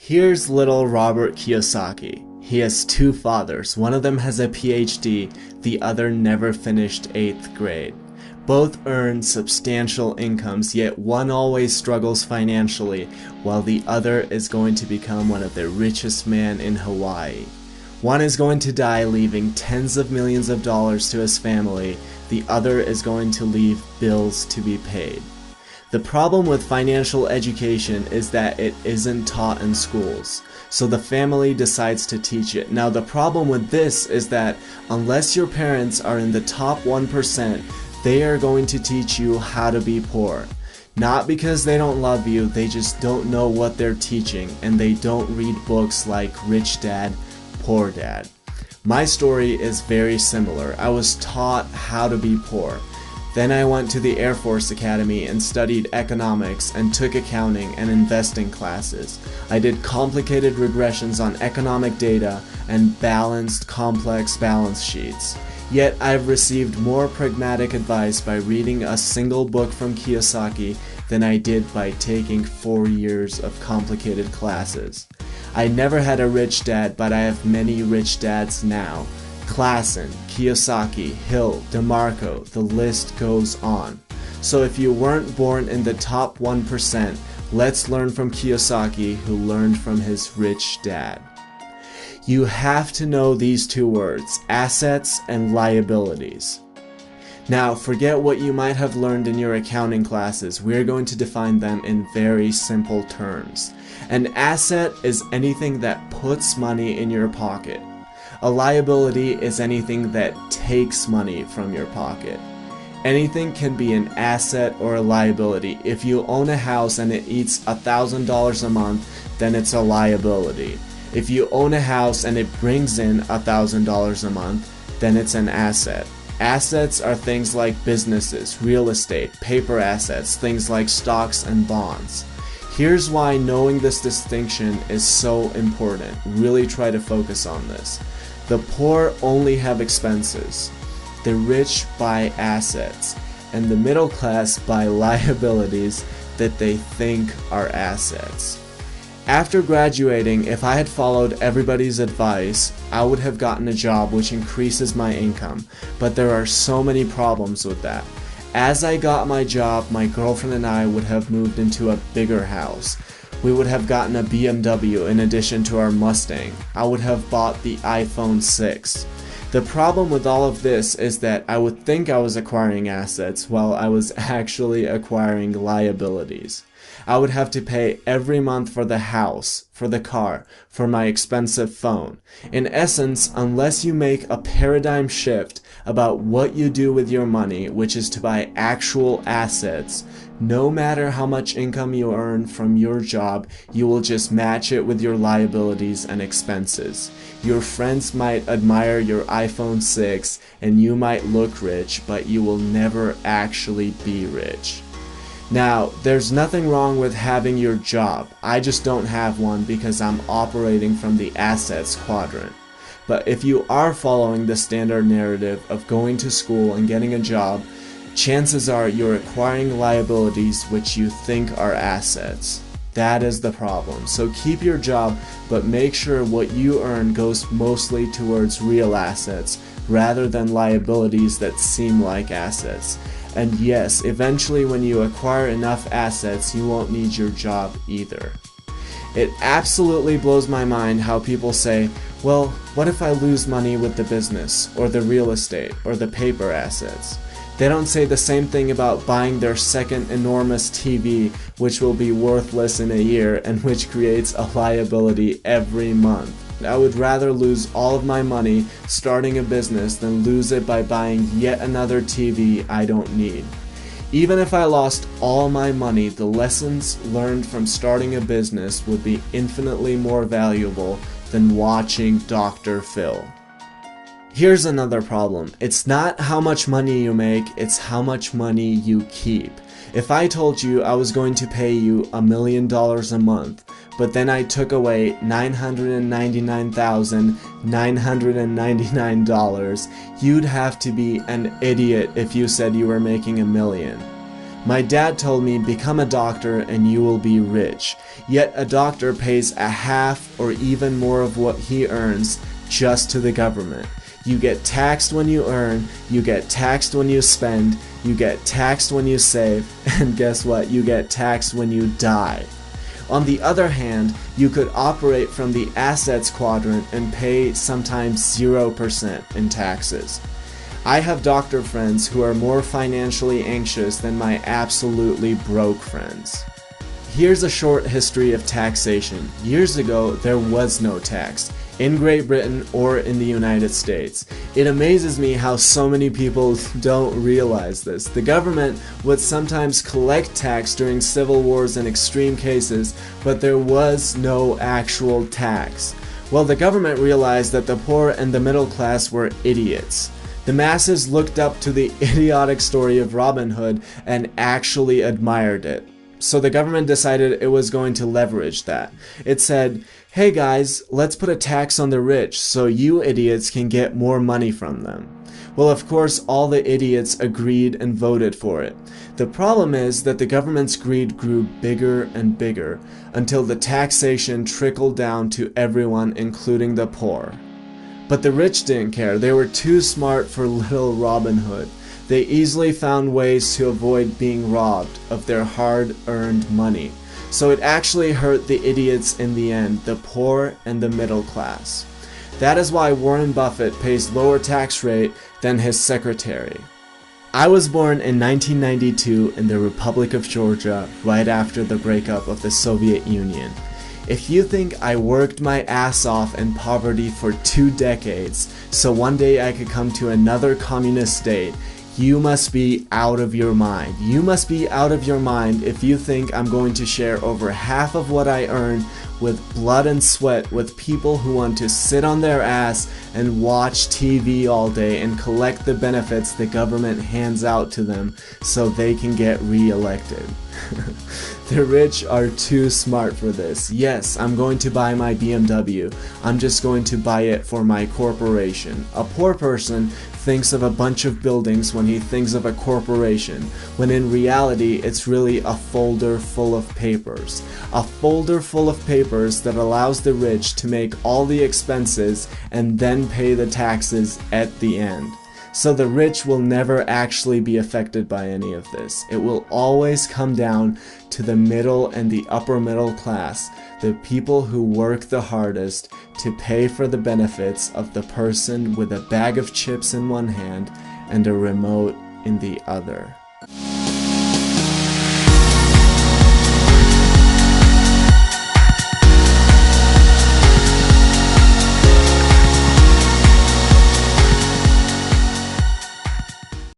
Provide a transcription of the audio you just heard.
Here's little Robert Kiyosaki. He has two fathers. One of them has a PhD, the other never finished 8th grade. Both earn substantial incomes, yet one always struggles financially, while the other is going to become one of the richest men in Hawaii. One is going to die leaving tens of millions of dollars to his family, the other is going to leave bills to be paid. The problem with financial education is that it isn't taught in schools, so the family decides to teach it. Now the problem with this is that unless your parents are in the top 1%, they are going to teach you how to be poor. Not because they don't love you, they just don't know what they're teaching, and they don't read books like Rich Dad, Poor Dad. My story is very similar. I was taught how to be poor. Then I went to the Air Force Academy and studied economics and took accounting and investing classes. I did complicated regressions on economic data and balanced complex balance sheets. Yet I've received more pragmatic advice by reading a single book from Kiyosaki than I did by taking 4 years of complicated classes. I never had a rich dad, but I have many rich dads now. Klassen, Kiyosaki, Hill, DeMarco, the list goes on. So if you weren't born in the top 1%, let's learn from Kiyosaki, who learned from his rich dad. You have to know these two words, assets and liabilities. Now, forget what you might have learned in your accounting classes. We're going to define them in very simple terms. An asset is anything that puts money in your pocket. A liability is anything that takes money from your pocket. Anything can be an asset or a liability. If you own a house and it eats $1,000 a month, then it's a liability. If you own a house and it brings in $1,000 a month, then it's an asset. Assets are things like businesses, real estate, paper assets, things like stocks and bonds. Here's why knowing this distinction is so important. Really try to focus on this. The poor only have expenses. The rich buy assets. And the middle class buy liabilities that they think are assets. After graduating, if I had followed everybody's advice, I would have gotten a job which increases my income, but there are so many problems with that. As I got my job, my girlfriend and I would have moved into a bigger house. We would have gotten a BMW in addition to our Mustang. I would have bought the iPhone 6. The problem with all of this is that I would think I was acquiring assets while I was actually acquiring liabilities. I would have to pay every month for the house, for the car, for my expensive phone. In essence, unless you make a paradigm shift about what you do with your money, which is to buy actual assets, no matter how much income you earn from your job, you will just match it with your liabilities and expenses. Your friends might admire your iPhone 6 and you might look rich, but you will never actually be rich. Now, there's nothing wrong with having your job. I just don't have one because I'm operating from the assets quadrant. But if you are following the standard narrative of going to school and getting a job, chances are you're acquiring liabilities which you think are assets. That is the problem. So keep your job, but make sure what you earn goes mostly towards real assets rather than liabilities that seem like assets. And yes, eventually when you acquire enough assets, you won't need your job either. It absolutely blows my mind how people say, well, what if I lose money with the business, or the real estate, or the paper assets? They don't say the same thing about buying their second enormous TV, which will be worthless in a year and which creates a liability every month. I would rather lose all of my money starting a business than lose it by buying yet another TV I don't need. Even if I lost all my money, the lessons learned from starting a business would be infinitely more valuable than watching Dr. Phil. Here's another problem. It's not how much money you make, it's how much money you keep. If I told you I was going to pay you $1 million a month, but then I took away $999,999, you'd have to be an idiot if you said you were making $1 million. My dad told me, become a doctor and you will be rich. Yet a doctor pays a half or even more of what he earns just to the government. You get taxed when you earn, you get taxed when you spend, you get taxed when you save, and guess what? You get taxed when you die. On the other hand, you could operate from the assets quadrant and pay sometimes 0% in taxes. I have doctor friends who are more financially anxious than my absolutely broke friends. Here's a short history of taxation. Years ago, there was no tax, in Great Britain or in the United States. It amazes me how so many people don't realize this. The government would sometimes collect tax during civil wars and extreme cases, but there was no actual tax. Well, the government realized that the poor and the middle class were idiots. The masses looked up to the idiotic story of Robin Hood and actually admired it. So the government decided it was going to leverage that. It said, hey guys, let's put a tax on the rich so you idiots can get more money from them. Well, of course, all the idiots agreed and voted for it. The problem is that the government's greed grew bigger and bigger until the taxation trickled down to everyone, including the poor. But the rich didn't care. They were too smart for little Robin Hood. They easily found ways to avoid being robbed of their hard-earned money. So it actually hurt the idiots in the end, the poor and the middle class. That is why Warren Buffett pays lower tax rate than his secretary. I was born in 1992 in the Republic of Georgia, right after the breakup of the Soviet Union. If you think I worked my ass off in poverty for 2 decades, so one day I could come to another communist state, you must be out of your mind. You must be out of your mind if you think I'm going to share over half of what I earn with blood and sweat with people who want to sit on their ass and watch TV all day and collect the benefits the government hands out to them so they can get re-elected. The rich are too smart for this. Yes, I'm going to buy my BMW. I'm just going to buy it for my corporation. A poor person thinks of a bunch of buildings when he thinks of a corporation, when in reality it's really a folder full of papers. A folder full of papers that allows the rich to make all the expenses and then pay the taxes at the end. So the rich will never actually be affected by any of this. It will always come down to the middle and the upper middle class, the people who work the hardest to pay for the benefits of the person with a bag of chips in one hand and a remote in the other.